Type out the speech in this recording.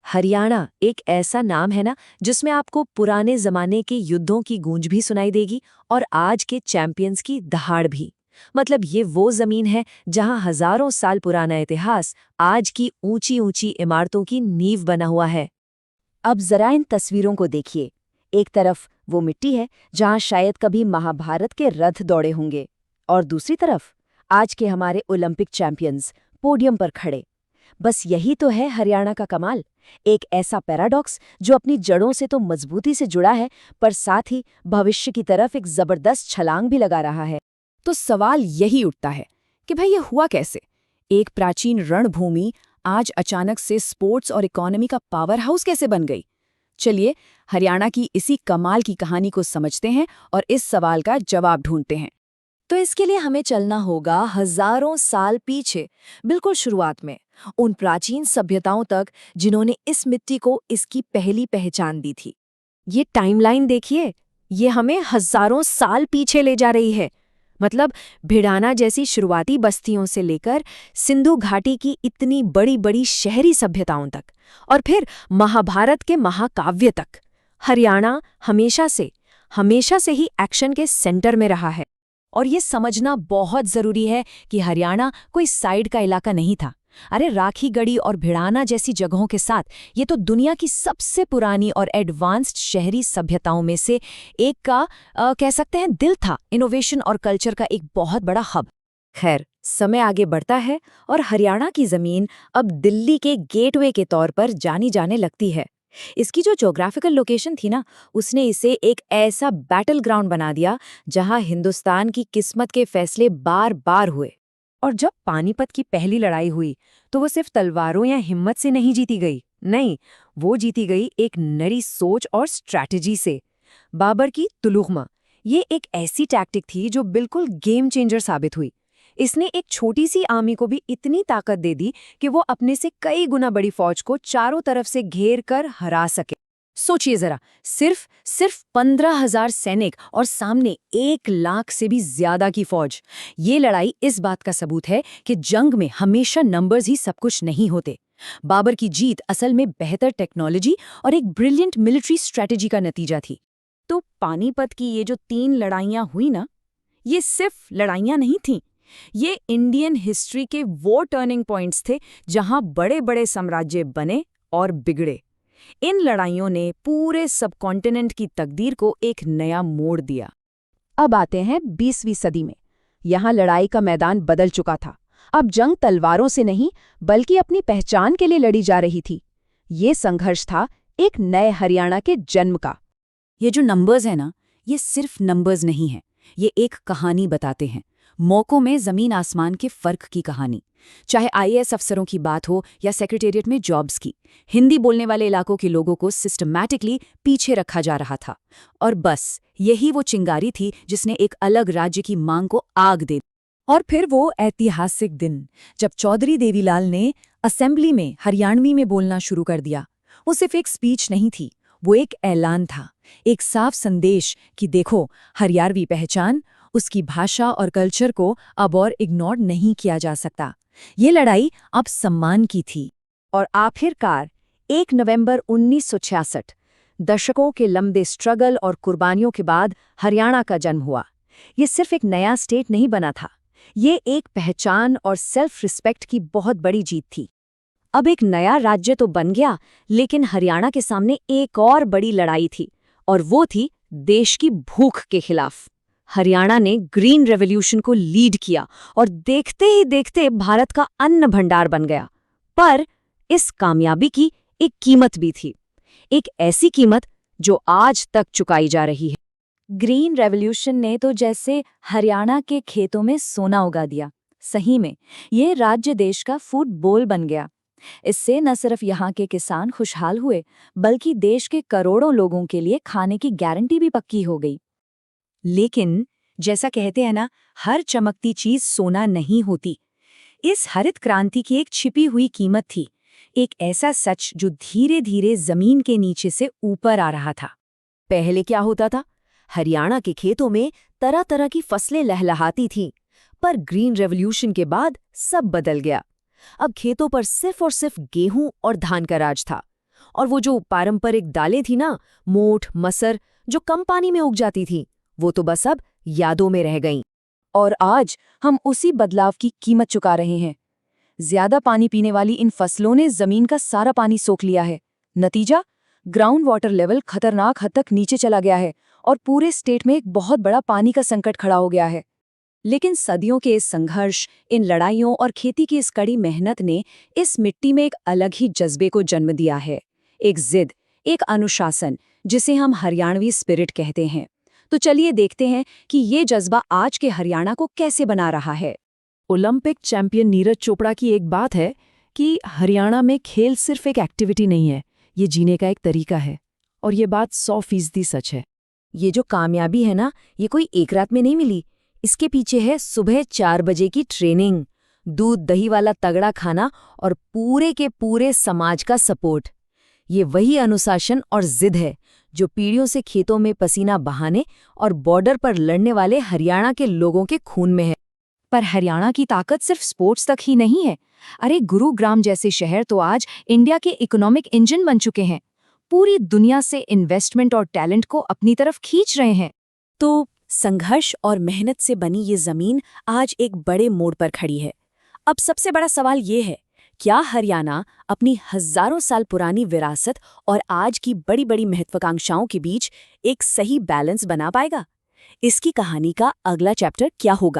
हरियाणा एक ऐसा नाम है ना जिसमें आपको पुराने जमाने के युद्धों की गूंज भी सुनाई देगी और आज के चैंपियंस की दहाड़ भी। मतलब ये वो जमीन है जहां हजारों साल पुराना इतिहास आज की ऊंची ऊंची इमारतों की नींव बना हुआ है। अब जरा इन तस्वीरों को देखिए। एक तरफ वो मिट्टी है जहां शायद कभी महाभारत के रथ दौड़े होंगे, और दूसरी तरफ आज के हमारे ओलंपिक चैंपियंस पोडियम पर खड़े। बस यही तो है हरियाणा का कमाल, एक ऐसा पैराडॉक्स जो अपनी जड़ों से तो मजबूती से जुड़ा है, पर साथ ही भविष्य की तरफ एक जबरदस्त छलांग भी लगा रहा है। तो सवाल यही उठता है कि भाई ये हुआ कैसे? एक प्राचीन रणभूमि आज अचानक से स्पोर्ट्स और इकोनॉमी का पावर हाउस कैसे बन गई? चलिए हरियाणा की इसी कमाल की कहानी को समझते हैं और इस सवाल का जवाब ढूंढते हैं। तो इसके लिए हमें चलना होगा हजारों साल पीछे, बिल्कुल शुरुआत में, उन प्राचीन सभ्यताओं तक जिन्होंने इस मिट्टी को इसकी पहली पहचान दी थी। ये टाइमलाइन देखिए, ये हमें हजारों साल पीछे ले जा रही है। मतलब भिड़ाना जैसी शुरुआती बस्तियों से लेकर सिंधु घाटी की इतनी बड़ी बड़ी शहरी सभ्यताओं तक, और फिर महाभारत के महाकाव्य तक। हरियाणा हमेशा से ही एक्शन के सेंटर में रहा है। और ये समझना बहुत जरूरी है कि हरियाणा कोई साइड का इलाका नहीं था। अरे राखीगढ़ी और भिड़ाना जैसी जगहों के साथ ये तो दुनिया की सबसे पुरानी और एडवांस्ड शहरी सभ्यताओं में से एक का कह सकते हैं दिल था, इनोवेशन और कल्चर का एक बहुत बड़ा हब। खैर, समय आगे बढ़ता है और हरियाणा की जमीन अब दिल्ली के गेटवे के तौर पर जानी जाने लगती है। इसकी जो ज्योग्राफिकल लोकेशन थी ना, उसने इसे एक ऐसा बैटल ग्राउंड बना दिया जहां हिंदुस्तान की किस्मत के फैसले बार बार हुए। और जब पानीपत की पहली लड़ाई हुई तो वो सिर्फ तलवारों या हिम्मत से नहीं जीती गई, नहीं, वो जीती गई एक नई सोच और स्ट्रैटेजी से। बाबर की तुलुगमा, ये एक ऐसी टैक्टिक थी जो बिल्कुल गेम चेंजर साबित हुई। इसने एक छोटी सी आर्मी को भी इतनी ताकत दे दी कि वो अपने से कई गुना बड़ी फौज को चारों तरफ से घेर कर हरा सके। सोचिए जरा, सिर्फ 15,000 सैनिक और सामने 1 लाख से भी ज्यादा की फौज। ये लड़ाई इस बात का सबूत है कि जंग में हमेशा नंबर्स ही सब कुछ नहीं होते। बाबर की जीत असल में बेहतर टेक्नोलॉजी और एक ब्रिलियंट मिलिट्री स्ट्रेटेजी का नतीजा थी। तो पानीपत की ये जो 3 लड़ाइयां हुई ना, ये सिर्फ लड़ाइयां नहीं थीं। ये इंडियन हिस्ट्री के वो टर्निंग पॉइंट्स थे जहां बड़े बड़े साम्राज्य बने और बिगड़े। इन लड़ाइयों ने पूरे सबकॉन्टिनेंट की तकदीर को एक नया मोड़ दिया। अब आते हैं 20वीं सदी में। यहाँ लड़ाई का मैदान बदल चुका था। अब जंग तलवारों से नहीं बल्कि अपनी पहचान के लिए लड़ी जा रही थी। ये संघर्ष था एक नए हरियाणा के जन्म का। ये जो नंबर्स हैं ना, ये सिर्फ नंबर्स नहीं हैं, ये एक कहानी बताते हैं। मौकों में जमीन आसमान के फर्क की कहानी। चाहे आईएएस अफसरों की बात हो या सेक्रेटेरिएट में जॉब्स की, हिंदी बोलने वाले इलाकों के लोगों को सिस्टमैटिकली पीछे रखा जा रहा था। और बस यही वो चिंगारी थी जिसने एक अलग राज्य की मांग को आग दे दी। और फिर वो ऐतिहासिक दिन जब चौधरी देवीलाल ने असेंबली में हरियाणवी में बोलना शुरू कर दिया। वो सिर्फ एक स्पीच नहीं थी, वो एक ऐलान था, एक साफ संदेश कि देखो, हरियाणवी पहचान, उसकी भाषा और कल्चर को अब और इग्नोर नहीं किया जा सकता। ये लड़ाई अब सम्मान की थी। और आखिरकार 1 नवंबर 1966, दशकों के लंबे स्ट्रगल और कुर्बानियों के बाद हरियाणा का जन्म हुआ। ये सिर्फ एक नया स्टेट नहीं बना था, ये एक पहचान और सेल्फ रिस्पेक्ट की बहुत बड़ी जीत थी। अब एक नया राज्य तो बन गया, लेकिन हरियाणा के सामने एक और बड़ी लड़ाई थी, और वो थी देश की भूख के खिलाफ। हरियाणा ने ग्रीन रेवोल्यूशन को लीड किया और देखते ही देखते भारत का अन्न भंडार बन गया। पर इस कामयाबी की एक कीमत भी थी, एक ऐसी कीमत जो आज तक चुकाई जा रही है। ग्रीन रेवोल्यूशन ने तो जैसे हरियाणा के खेतों में सोना उगा दिया। सही में ये राज्य देश का फूड बोल बन गया। इससे न सिर्फ यहाँ के किसान खुशहाल हुए, बल्कि देश के करोड़ों लोगों के लिए खाने की गारंटी भी पक्की हो गई। लेकिन जैसा कहते हैं ना, हर चमकती चीज सोना नहीं होती। इस हरित क्रांति की एक छिपी हुई कीमत थी, एक ऐसा सच जो धीरे धीरे जमीन के नीचे से ऊपर आ रहा था। पहले क्या होता था? हरियाणा के खेतों में तरह तरह की फसलें लहलहाती थीं, पर ग्रीन रेवोल्यूशन के बाद सब बदल गया। अब खेतों पर सिर्फ और सिर्फ गेहूं और धान का राज था। और वो जो पारंपरिक दालें थी ना, मोठ, मसर, जो कम पानी में उग जाती थी, वो तो बस अब यादों में रह गईं। और आज हम उसी बदलाव की कीमत चुका रहे हैं। ज्यादा पानी पीने वाली इन फसलों ने जमीन का सारा पानी सोख लिया है। नतीजा, ग्राउंड वाटर लेवल खतरनाक हद तक नीचे चला गया है और पूरे स्टेट में एक बहुत बड़ा पानी का संकट खड़ा हो गया है। लेकिन सदियों के इस संघर्ष, इन लड़ाइयों और खेती की इस कड़ी मेहनत ने इस मिट्टी में एक अलग ही जज्बे को जन्म दिया है। एक जिद, एक अनुशासन, जिसे हम हरियाणवी स्पिरिट कहते हैं। तो चलिए देखते हैं कि ये जज्बा आज के हरियाणा को कैसे बना रहा है। ओलंपिक चैंपियन नीरज चोपड़ा की एक बात है कि हरियाणा में खेल सिर्फ एक एक्टिविटी नहीं है, ये जीने का एक तरीका है। और ये बात 100% सच है। ये जो कामयाबी है ना, ये कोई एक रात में नहीं मिली। इसके पीछे है सुबह 4 बजे की ट्रेनिंग, दूध दही वाला तगड़ा खाना और पूरे के पूरे समाज का सपोर्ट। ये वही अनुशासन और जिद है जो पीढ़ियों से खेतों में पसीना बहाने और बॉर्डर पर लड़ने वाले हरियाणा के लोगों के खून में है। पर हरियाणा की ताकत सिर्फ स्पोर्ट्स तक ही नहीं है। अरे गुरुग्राम जैसे शहर तो आज इंडिया के इकोनॉमिक इंजन बन चुके हैं। पूरी दुनिया से इन्वेस्टमेंट और टैलेंट को अपनी तरफ खींच रहे हैं। तो संघर्ष और मेहनत से बनी ये जमीन आज एक बड़े मोड़ पर खड़ी है। अब सबसे बड़ा सवाल ये है, क्या हरियाणा अपनी हजारों साल पुरानी विरासत और आज की बड़ी बड़ी महत्वाकांक्षाओं के बीच एक सही बैलेंस बना पाएगा? इसकी कहानी का अगला चैप्टर क्या होगा?